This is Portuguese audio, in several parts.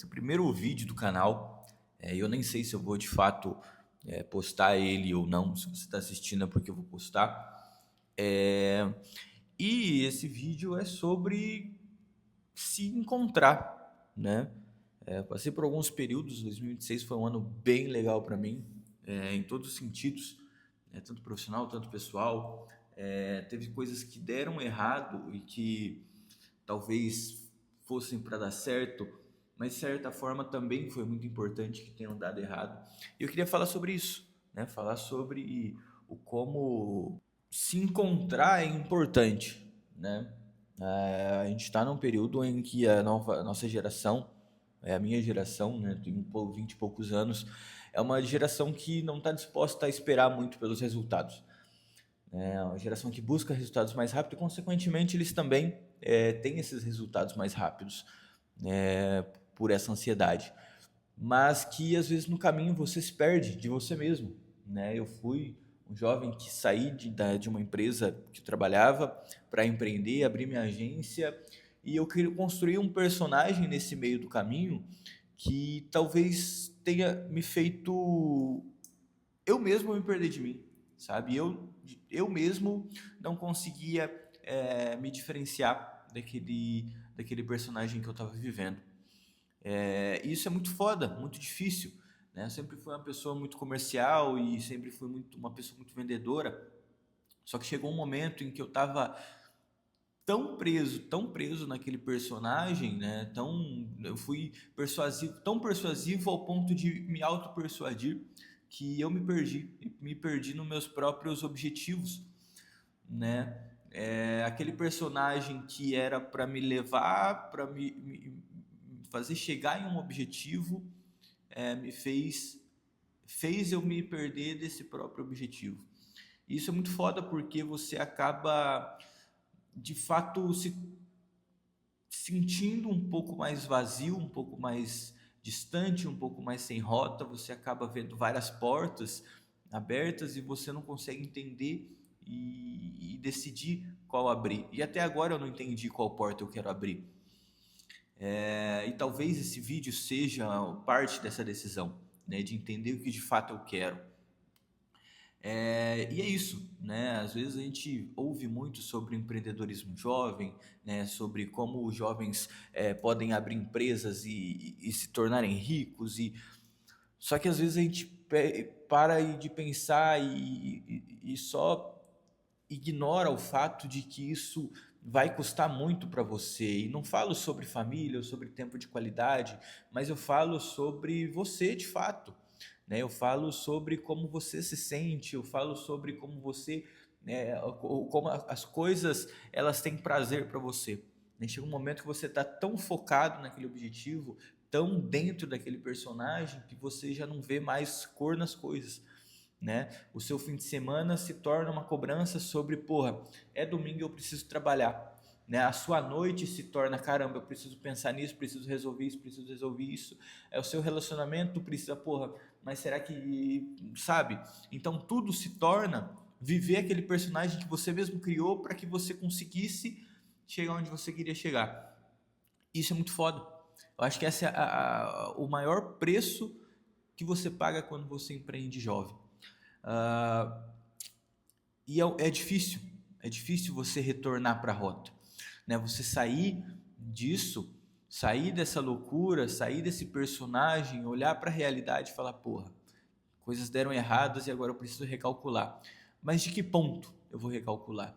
Esse é o primeiro vídeo do canal, eu nem sei se eu vou de fato postar ele ou não. Se você está assistindo é porque eu vou postar. Eh, e esse vídeo é sobre se encontrar, né? Passei por alguns períodos. 2026 foi um ano bem legal para mim, em todos os sentidos, tanto profissional, tanto pessoal. Teve coisas que deram errado e que talvez fossem para dar certo, mas de certa forma também foi muito importante que tenham dado errado. E eu queria falar sobre isso, né? Falar sobre o como se encontrar é importante, né? A gente está num período em que a nossa geração, a minha geração, né? Tenho 20 e poucos anos, é uma geração que não está disposta a esperar muito pelos resultados. É uma geração que busca resultados mais rápido e, consequentemente, eles também têm esses resultados mais rápidos, por essa ansiedade. Mas que, às vezes, no caminho você se perde de você mesmo, né? Eu fui um jovem que saí de uma empresa que eu trabalhava para empreender, abrir minha agência, e eu queria construir um personagem nesse meio do caminho que talvez tenha me feito eu mesmo me perder de mim, sabe? Eu mesmo não conseguia me diferenciar daquele personagem que eu estava vivendo. Isso é muito foda, muito difícil, né? Eu sempre fui uma pessoa muito comercial e sempre fui uma pessoa muito vendedora. Só que chegou um momento em que eu estava tão preso naquele personagem, né? Eu fui persuasivo, tão persuasivo ao ponto de me auto-persuadir que eu me perdi nos meus próprios objetivos, né? Aquele personagem que era para me levar, para me fazer chegar em um objetivo, fez eu me perder desse próprio objetivo. Isso é muito foda porque você acaba de fato se sentindo um pouco mais vazio, um pouco mais distante, um pouco mais sem rota. Você acaba vendo várias portas abertas e você não consegue entender e decidir qual abrir. E até agora eu não entendi qual porta eu quero abrir. E talvez esse vídeo seja parte dessa decisão, né, de entender o que de fato eu quero. E é isso, né? Às vezes a gente ouve muito sobre empreendedorismo jovem, né? Sobre como os jovens podem abrir empresas e se tornarem ricos. Só que às vezes a gente para de pensar e só ignora o fato de que isso vai custar muito para você. E não falo sobre família ou sobre tempo de qualidade, mas eu falo sobre você de fato, né? Eu falo sobre como você se sente, eu falo sobre como você, como as coisas elas têm prazer para você, né? Chega um momento que você está tão focado naquele objetivo, tão dentro daquele personagem, que você já não vê mais cor nas coisas, né? O seu fim de semana se torna uma cobrança sobre, porra, é domingo, eu preciso trabalhar, né? A sua noite se torna, caramba, eu preciso pensar nisso, preciso resolver isso, preciso resolver isso. O seu relacionamento precisa, porra, mas será que, sabe? Então tudo se torna viver aquele personagem que você mesmo criou para que você conseguisse chegar onde você queria chegar. Isso é muito foda. Eu acho que esse é o maior preço que você paga quando você empreende jovem. Ah, é difícil você retornar para a rota, né? Você sair disso, sair dessa loucura, sair desse personagem, olhar para a realidade e falar, porra, coisas deram erradas e agora eu preciso recalcular. Mas de que ponto eu vou recalcular?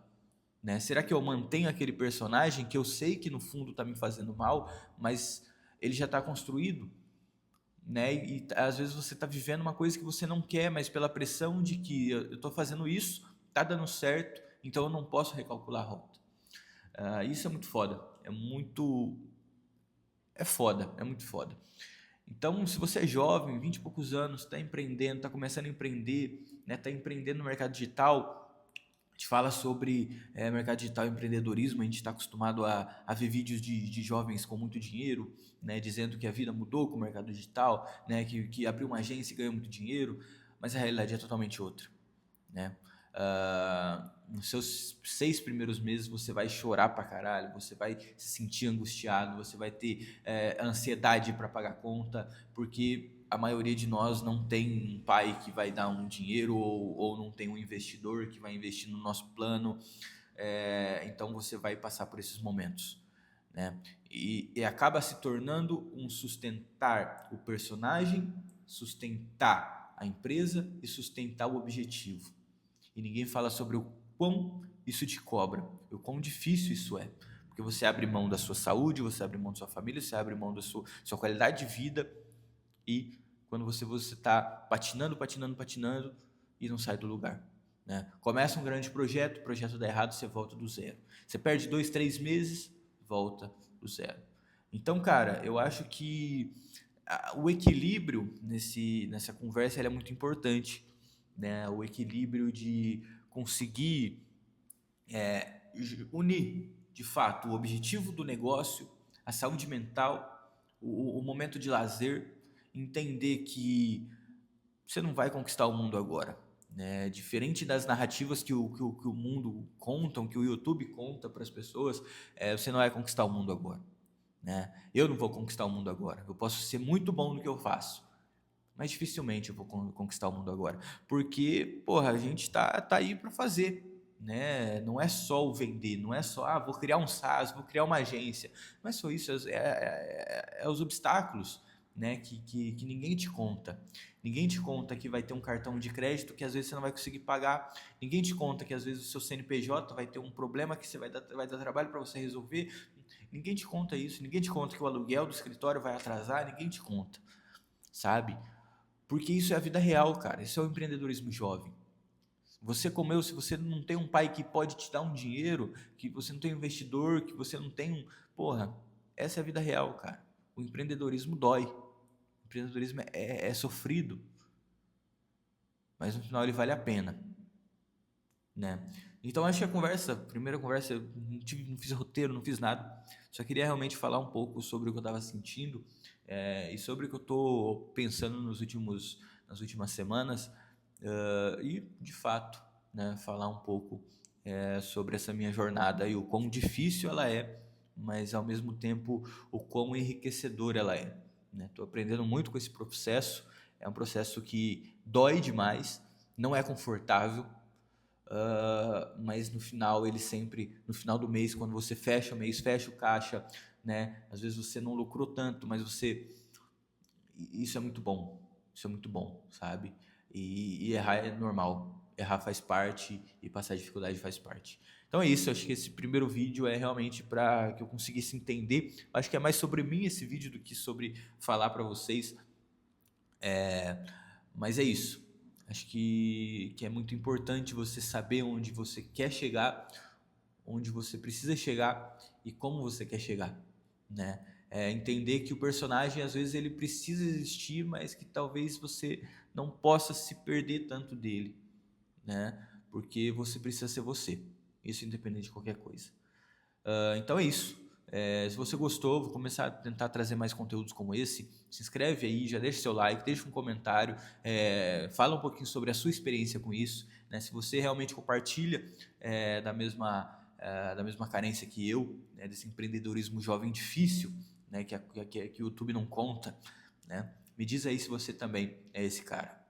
Né? Será que eu mantenho aquele personagem que eu sei que no fundo está me fazendo mal, mas ele já está construído? Né? E às vezes você está vivendo uma coisa que você não quer, mas pela pressão de que eu estou fazendo isso, está dando certo, então eu não posso recalcular a rota. Isso é muito foda, é foda, é muito foda. Então, se você é jovem, 20 e poucos anos, está empreendendo, está começando a empreender, né, está empreendendo no mercado digital, a gente fala sobre mercado digital e empreendedorismo. A gente está acostumado a ver vídeos de jovens com muito dinheiro, né, dizendo que a vida mudou com o mercado digital, né, que abriu uma agência e ganhou muito dinheiro, mas a realidade é totalmente outra, né? nos seus 6 primeiros meses você vai chorar pra caralho, você vai se sentir angustiado, você vai ter ansiedade para pagar conta, porque a maioria de nós não tem um pai que vai dar um dinheiro ou não tem um investidor que vai investir no nosso plano. Então você vai passar por esses momentos, né? E acaba se tornando um sustentar o personagem, sustentar a empresa e sustentar o objetivo. E ninguém fala sobre o quão isso te cobra, o quão difícil isso é. Porque você abre mão da sua saúde, você abre mão da sua família, você abre mão da sua qualidade de vida, e quando você está patinando e não sai do lugar, né? Começa um grande projeto, o projeto dá errado, você volta do zero. Você perde 2, 3 meses, volta do zero. Então, cara, eu acho que o equilíbrio nessa conversa ele é muito importante, né? O equilíbrio de conseguir unir, de fato, o objetivo do negócio, a saúde mental, o momento de lazer, entender que você não vai conquistar o mundo agora, né? Diferente das narrativas que o mundo contam, que o YouTube conta para as pessoas, você não vai conquistar o mundo agora, né? Eu não vou conquistar o mundo agora. Eu posso ser muito bom no que eu faço, mas dificilmente eu vou conquistar o mundo agora, porque, porra, a gente tá aí para fazer, né? Não é só o vender, não é só, vou criar um SaaS, vou criar uma agência, não é só isso, é os obstáculos, né? Que ninguém te conta. Ninguém te conta que vai ter um cartão de crédito que às vezes você não vai conseguir pagar. Ninguém te conta que às vezes o seu CNPJ vai ter um problema que vai dar trabalho para você resolver. Ninguém te conta isso. Ninguém te conta que o aluguel do escritório vai atrasar. Ninguém te conta, sabe? Porque isso é a vida real, cara. Isso é o empreendedorismo jovem. Você como eu, se você não tem um pai que pode te dar um dinheiro, que você não tem um investidor, que você não tem um... Porra, essa é a vida real, cara. O empreendedorismo dói. O empreendedorismo é sofrido, mas no final ele vale a pena, né? Então acho que a primeira conversa, eu não fiz roteiro, não fiz nada. Só queria realmente falar um pouco sobre o que eu estava sentindo e sobre o que eu estou pensando nas últimas semanas e, de fato, né, falar um pouco sobre essa minha jornada e o quão difícil ela é, mas ao mesmo tempo o quão enriquecedora ela é, né? Estou aprendendo muito com esse processo. É um processo que dói demais, não é confortável, mas no final ele sempre, no final do mês, quando você fecha o mês, fecha o caixa, né? Às vezes você não lucrou tanto, mas isso é muito bom, isso é muito bom, sabe? E errar é normal, errar faz parte e passar dificuldade faz parte. Então é isso, acho que esse primeiro vídeo é realmente para que eu conseguisse entender. Acho que é mais sobre mim esse vídeo do que sobre falar para vocês. Mas é isso. Acho que é muito importante você saber onde você quer chegar, onde você precisa chegar e como você quer chegar, né? Entender que o personagem às vezes ele precisa existir, mas que talvez você não possa se perder tanto dele, né? Porque você precisa ser você. Isso independente de qualquer coisa. Então é isso. Se você gostou, vou começar a tentar trazer mais conteúdos como esse. Se inscreve aí, já deixa seu like, deixa um comentário, fala um pouquinho sobre a sua experiência com isso, né? Se você realmente compartilha da mesma carência que eu, né? Desse empreendedorismo jovem difícil, né? Que o YouTube não conta, né? Me diz aí se você também é esse cara.